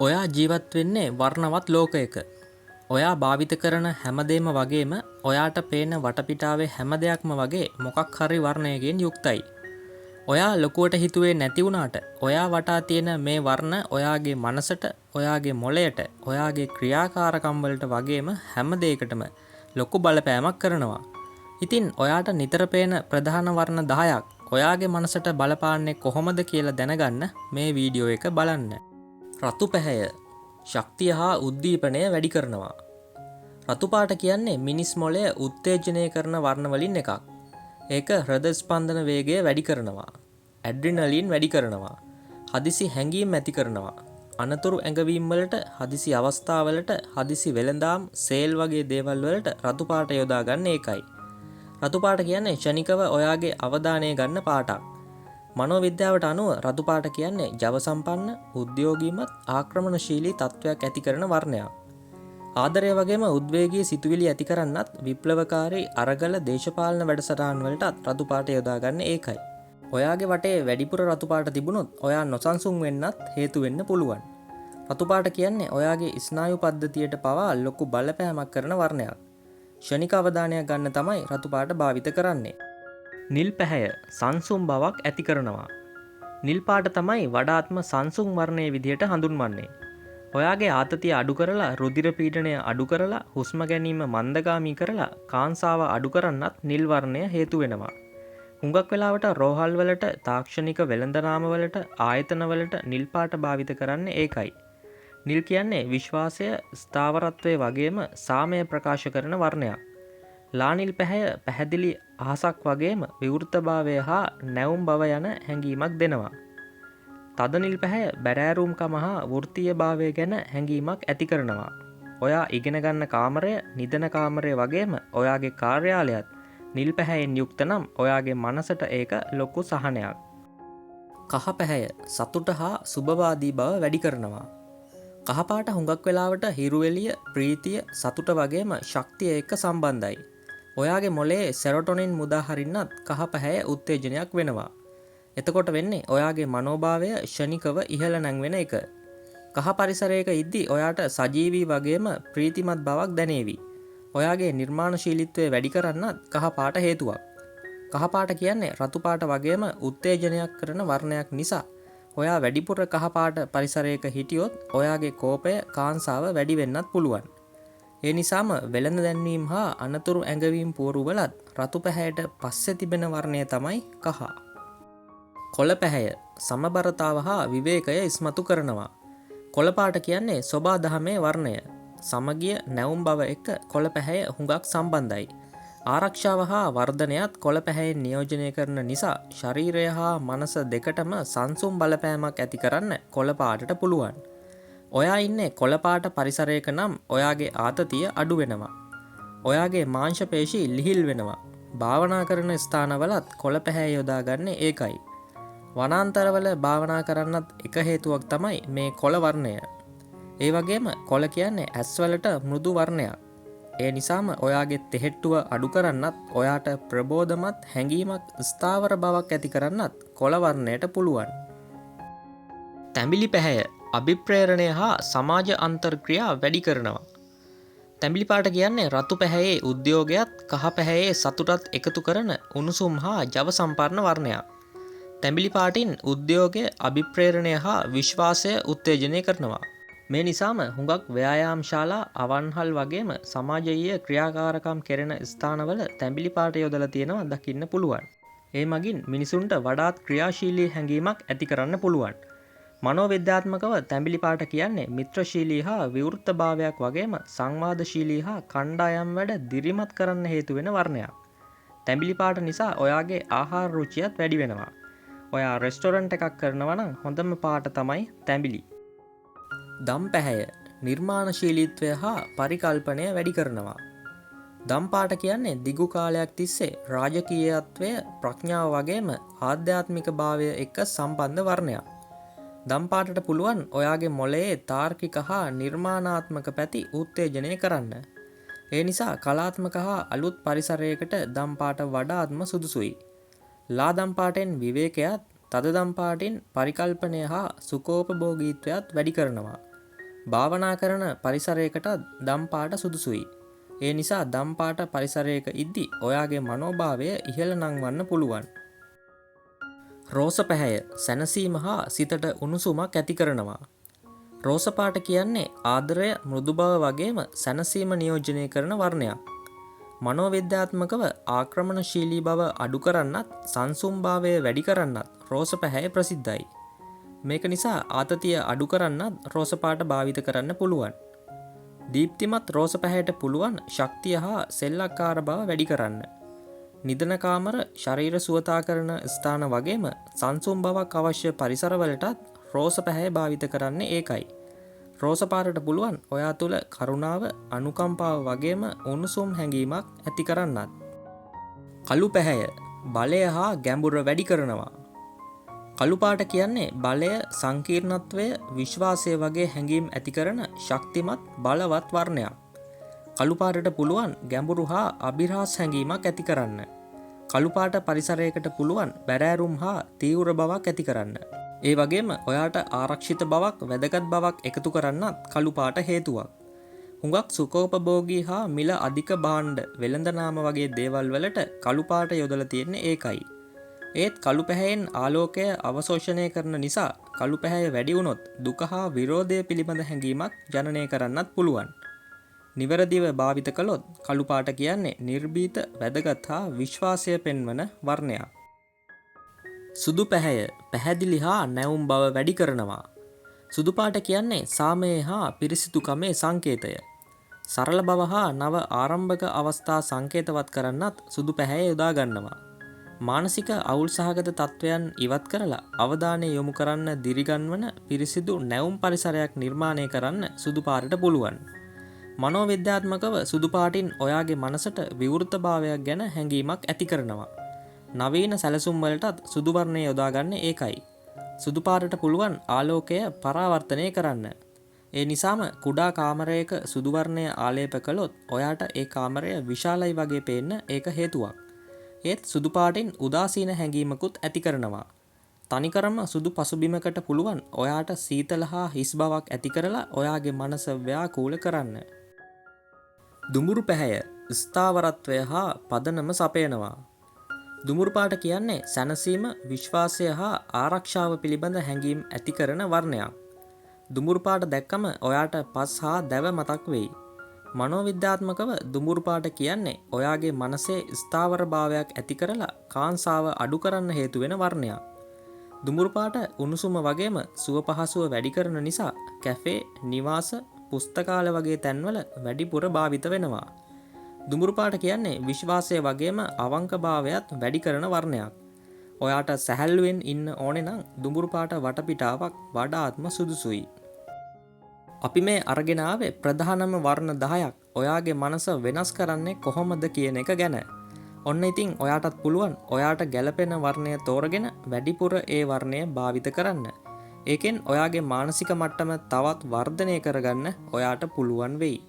ඔයා ජීවත් වෙන්නේ වර්ණවත් ලෝකයක. ඔයා භාවිත කරන හැමදේම වගේම ඔයාට පේන වටපිටාවේ හැම දෙයක්ම වගේ මොකක් හරි වර්ණයකින් යුක්තයි. ඔයා ලොකුවට හිතුවේ නැති වුණාට ඔයා වටා තියෙන මේ වර්ණ ඔයාගේ මනසට, ඔයාගේ මොළයට, ඔයාගේ ක්‍රියාකාරකම් වලට වගේම හැම දෙයකටම ලොකු බලපෑමක් කරනවා. ඉතින් ඔයාට නිතර පේන ප්‍රධාන වර්ණ 10ක් ඔයාගේ මනසට බලපාන්නේ කොහොමද කියලා දැනගන්න මේ වීඩියෝ එක බලන්න. රතු පැහැය ශක්තිය හා උද්දීපනය වැඩි කරනවා. රතු පාට කියන්නේ මිනිස් මොළය උත්තේජනය කරන වර්ණ වලින් එකක්. ඒක හෘද ස්පන්දන වේගය වැඩි කරනවා. ඇඩ්‍රිනලින් වැඩි කරනවා. හදිසි හැඟීම් ඇති කරනවා. අනතුරු ඇඟවීම් වලට, හදිසි අවස්ථාවලට, හදිසි වෙළඳාම්, සේල් වගේ දේවල් වලට රතු පාට යොදා ගන්න ඒකයි. රතු පාට කියන්නේ ක්ෂණිකව ඔයාගේ අවධානය ගන්න පාටක්. මනෝවිද්‍යාවට අනුව රතු පාට කියන්නේ ජව සම්පන්න, උද්‍යෝගීමත්, ආක්‍රමණශීලී තත්වයක් ඇති කරන වර්ණයක්. ආදරය වගේම උද්වේගී සිතුවිලි ඇති කරන්නත් විප්ලවකාරී අරගල දේශපාලන වැඩසටහන් වලටත් රතු පාට යොදා ගන්න ඒකයි. ඔයාගේ වටේ වැඩිපුර රතු පාට තිබුණොත් ඔයා නොසන්සුන් වෙන්නත් හේතු වෙන්න පුළුවන්. රතු පාට කියන්නේ ඔයාගේ ස්නායු පද්ධතියට පවා ලොකු බලපෑමක් කරන වර්ණයක්. ක්ෂණික අවධානයක් ගන්න තමයි රතු පාට භාවිත කරන්නේ. නිල් පැහැය සංසුම් බවක් ඇති කරනවා. නිල් පාට තමයි වඩාත්ම සංසුම් වර්ණයේ විදිහට හඳුන්වන්නේ. ඔයාගේ ආතතිය අඩු කරලා, රුධිර පීඩනය අඩු කරලා, හුස්ම ගැනීම මන්දගාමී කරලා, කාංසාව අඩු කරන්නත් නිල් වර්ණය හේතු වෙනවා. හුඟක් වෙලාවට රෝහල් වලට, තාක්ෂණික වෙළඳ වලට, ආයතන වලට නිල් පාට භාවිත කරන්නේ ඒකයි. නිල් කියන්නේ විශ්වාසය, ස්ථාවරත්වය වගේම සාමය ප්‍රකාශ කරන වර්ණයක්. ලානිල් පැහැය පැහැදිලි අහසක් වගේම විවෘතභාවය හා නැවුම් බව යන හැඟීමක් දෙනවා. තද නිල් පැහැය බැරෑරුම්කම හා වෘත්තීය භාවය ගැන හැඟීමක් ඇති කරනවා. ඔයා ඉගෙන ගන්න කාමරය, නිදන කාමරය වගේම ඔයාගේ කාර්යාලයත් නිල් පැහැයෙන් යුක්ත නම් ඔයාගේ මනසට ඒක ලොකු සහනයක්. කහ පැහැය සතුට හා සුබවාදී බව වැඩි කරනවා. කහ පාට හුඟක් වෙලාවට හිරුවෙලිය, ප්‍රීතිය, සතුට වගේම ශක්තිය එක්ක සම්බන්ධයි. ඔයාගේ මොළයේ සෙරොටොනින් මුදා හරින්නත් කහ පැහැය උත්තේජනයක් වෙනවා. එතකොට වෙන්නේ ඔයාගේ මනෝභාවය ක්ෂණිකව ඉහළ නැංවෙන එක. කහ පරිසරයක ඉද්දී ඔයාට සජීවී වගේම ප්‍රීතිමත් බවක් දැනේවි. ඔයාගේ නිර්මාණශීලීත්වය වැඩි කරන්නත් කහ පාට හේතුවක්. කහ පාට කියන්නේ රතු පාට වගේම උත්තේජනයක් කරන වර්ණයක් නිසා ඔයා වැඩිපුර කහ පාට පරිසරයක හිටියොත් ඔයාගේ කෝපය, කාංසාව වැඩි වෙන්නත් පුළුවන්. ඒ නිසාම වෙළඳ දැන්වීම් හා අනතුරු ඇඟවීම් පුවරුවලත් රතු පැහැයට පස්සේ තිබෙන වර්ණය තමයි කහ. කොළ පැහැය සමබරතාව හා විවේකය ඉස්මතු කරනවා. කොළ පාට කියන්නේ සොබා දහමේ වර්ණය. සමගිය, නැවුම් බව එක්ක කොළ පැහැය හුඟක් සම්බන්ධයි. ආරක්ෂාව හා වර්ධනයත් කොළ පැහැයෙන් නියෝජනය කරන නිසා ශරීරය හා මනස දෙකටම සංසුම් බලපෑමක් ඇති කරන්න කොළ පාටට පුළුවන්. ඔයා ඉන්නේ කොළ පාට පරිසරයක නම් ඔයාගේ ආතතිය අඩු වෙනවා. ඔයාගේ මාංශ පේශි ලිහිල් වෙනවා. භාවනා කරන ස්ථානවලත් කොළ පැහැය යොදා ගන්න ඒකයි. වනාන්තරවල භාවනා කරන්නත් එක හේතුවක් තමයි මේ කොළ වර්ණය. ඒ වගේම කොළ කියන්නේ ඇස්වලට මෘදු වර්ණයක්. ඒ නිසාම ඔයාගේ තෙහෙට්ටුව අඩු කරන්නත්, ඔයාට ප්‍රබෝධමත් හැඟීමක්, ස්ථාවර බවක් ඇති කරන්නත් කොළ වර්ණයට පුළුවන්. තැඹිලි පැහැය අභිප්‍රේරණය හා සමාජ අන්තර්ක්‍රියා වැඩි කරනවා. තැඹිලි පාට කියන්නේ රතු පැහැයේ උද්‍යෝගයත් කහ පැහැයේ සතුටත් එකතු කරන උණුසුම් හා ජව සම්පන්න වර්ණයක්. තැඹිලි පාටින් උද්‍යෝගය, අභිප්‍රේරණය හා විශ්වාසය උත්තේජනය කරනවා. මේ නිසාම හුඟක් ව්‍යායාම් ශාලා, අවන්හල් වගේම සමාජීය ක්‍රියාකාරකම් කෙරෙන ස්ථානවල තැඹිලි පාට යොදලා තියෙනවා දකින්න පුළුවන්. ඒ මගින් මිනිසුන්ට වඩාත් ක්‍රියාශීලී හැඟීමක් ඇති කරන්න පුළුවන්. මනෝවිද්‍යාත්මකව තැඹිලි පාට කියන්නේ මිත්‍රශීලී හා විවෘතභාවයක් වගේම සංවාදශීලී හා කණ්ඩායම් වැඩ දිරිමත් කරන්න හේතු වෙන වර්ණයක්. තැඹිලි පාට නිසා ඔයාගේ ආහාර රුචියත් වැඩි වෙනවා. ඔයා රෙස්ටොරන්ට් එකක් කරනවා නම් හොඳම පාට තමයි තැඹිලි. දම් පැහැය නිර්මාණශීලීත්වය හා පරිකල්පනය වැඩි කරනවා. දම් පාට කියන්නේ දිගු කාලයක් තිස්සේ රාජකීයත්වය, ප්‍රඥාව වගේම ආධ්‍යාත්මික භාවය එක්ක සම්බන්ධ වර්ණයක්. දම් පාටට පුළුවන් ඔයාගේ මොළයේ තාර්කික හා නිර්මාණාත්මක පැති උත්තේජනය කරන්න. ඒ නිසා කලාත්මක හා අලුත් පරිසරයකට දම් පාට වඩාත්ම සුදුසුයි. ලා දම් පාටෙන් විවේකයත්, තද දම් පාටින් පරිකල්පනය හා සුකෝපභෝගීත්වයත් වැඩි කරනවා. භාවනා කරන පරිසරයකට දම්පාට සුදුසුයි. ඒ නිසා දම්පාට පරිසරයක ඉද්දි ඔයාගේ මනෝභාවය ඉහළ නංවන්න පුළුවන්. රෝස පැහැය සැනසීම හා සිතට උණුසුමක් ඇති කරනවා. රෝස පාට කියන්නේ ආදරය මෘදු බව වගේම සැනසීම නියෝජනය කරන වර්ණයක්. මනෝවිද්‍යාත්මකව ආක්‍රමණශීලී බව අඩු කරන්නත් සංසුම්භාවය වැඩි කරන්නත් රෝස පැහැය ප්‍රසිද්ධයි. මේක නිසා ආතතිය අඩු කරන්නත් රෝස පාට භාවිත කරන්න පුළුවන්. දීප්තිමත් රෝස පැහැයට පුළුවන් ශක්තිය හා සෙල්ලක්කාර බව වැඩි කරන්න. නිදන කාමර ශරීර සුවතා කරන ස්ථාන වගේම සංසුම් බවක් අවශ්‍ය පරිසරවලටත් රෝස පැහැය භාවිත කරන්නේ ඒකයි. රෝස පාටට පුළුවන් ඔයා තුළ කරුණාව අනුකම්පාව වගේම උණුසුම් හැඟීමක් ඇති කරන්නත්. කළු පැහැය බලය හා ගැඹුර වැඩි කරනවා. කළු පාට කියන්නේ බලය සංකීර්ණත්වය විශ්වාසය වගේ හැඟීම් ඇති කරන ශක්තිමත් බලවත් වර්ණයක්. කළු පාටට පුළුවන් ගැඹුරු හා අභිරහස් හැඟීමක් ඇති කරන්න. කළු පාට පරිසරයකට පුළුවන් බැරෑරුම් හා තීව්‍ර බවක් ඇති කරන්න. ඒ වගේම ඔයාට ආරක්ෂිත බවක් වැදගත් බවක් එකතු කරන්නත් කළු පාට හේතුවක්. හුඟක් සුඛෝපභෝගී හා මිල අධික භාණ්ඩ වෙළඳනාම වගේ දේවල් වලට කළු පාට යොදලා තියෙන්නේ ඒකයි. ඒත් කළු පැහැයෙන් ආලෝකය අවශෝෂණය කරන නිසා කළු පැහැය වැඩි වුණොත් දුක හා විරෝධය පිළිබඳ හැඟීමක් ජනනය කරන්නත් පුළුවන්. නිවැරදිව භාවිත කළොත් කළු පාට කියන්නේ නිර්භීත වැදගත් හා විශ්වාසය පෙන්වන වර්ණයක්. සුදු පැහැය පැහැදිලි හා නැවුම් බව වැඩි කරනවා. සුදු පාට කියන්නේ සාමයේ හා පිරිසිදුකමේ සංකේතය. සරල බව හා නව ආරම්භක අවස්ථා සංකේතවත් කරන්නත් සුදු පැහැය යොදා ගන්නවා. මානසික අවුල් සහගත තත්ත්වයන් ඉවත් කරලා අවධානය යොමු කරන්න දිරිගන්වන පිරිසිදු නැවුම් පරිසරයක් නිර්මාණය කරන්න සුදු පාටට පුළුවන්. මනෝවිද්‍යාත්මකව සුදු පාටින් ඔයාගේ මනසට විවෘතභාවයක් ගැන හැඟීමක් ඇති කරනවා. නවීන සැලසුම් වලටත් සුදු වර්ණය යොදාගන්නේ ඒකයි. සුදු පාටට පුළුවන් ආලෝකය පරාවර්තනය කරන්න. ඒ නිසාම කුඩා කාමරයක සුදු වර්ණය ආලේප කළොත් ඔයාට ඒ කාමරය විශාලයි වගේ පේන්න ඒක හේතුවක්. ඒත් සුදු පාටින් උදාසීන හැඟීමකුත් ඇති කරනවා. තනිකරම සුදු පසුබිමකට පුළුවන් ඔයාට සීතල හා හිස් බවක් ඇති කරලා ඔයාගේ මනස ව්‍යාකූල කරන්න. දුඹුරු පැහැය ස්ථාවරත්වය හා පදනම සපයනවා. දුඹුරු පාට කියන්නේ සැනසීම විශ්වාසය හා ආරක්ෂාව පිළිබඳ හැඟීම් ඇති කරන වර්ණයක්. දුඹුරු පාට දැක්කම ඔයාට පස් හා දැව මතක් වෙයි. මනෝවිද්‍යාත්මකව දුඹුරු පාට කියන්නේ ඔයාගේ මනසේ ස්ථාවර භාවයක් ඇති කරලා කාංසාව අඩු කරන්න හේතු වෙන වර්ණයක්. දුඹුරු පාට උණුසුම වගේම සුව පහසුව වැඩි කරන නිසා කැෆේ, නිවාස, පුස්තකාල වගේ තැන්වල වැඩිපුර භාවිත වෙනවා. දුඹුරු පාට කියන්නේ විශ්වාසය වගේම අවංකභාවයත් වැඩි කරන වර්ණයක්. ඔයාට සැහැල්ලුවෙන් ඉන්න ඕනේ නම් දුඹුරු පාට වටපිටාවක් වඩාත්ම සුදුසුයි. අපි මේ අරගෙන ආවේ ප්‍රධානම වර්ණ 10ක් ඔයාගේ මනස වෙනස් කරන්නේ කොහොමද කියන එක ගැන. ඔන්න ඉතින් ඔයාටත් පුළුවන් ඔයාට ගැළපෙන වර්ණය තෝරගෙන වැඩිපුර ඒ වර්ණය භාවිත කරන්න. ඒකෙන් ඔයාගේ මානසික මට්ටම තවත් වර්ධනය කරගන්න ඔයාට පුළුවන් වෙයි.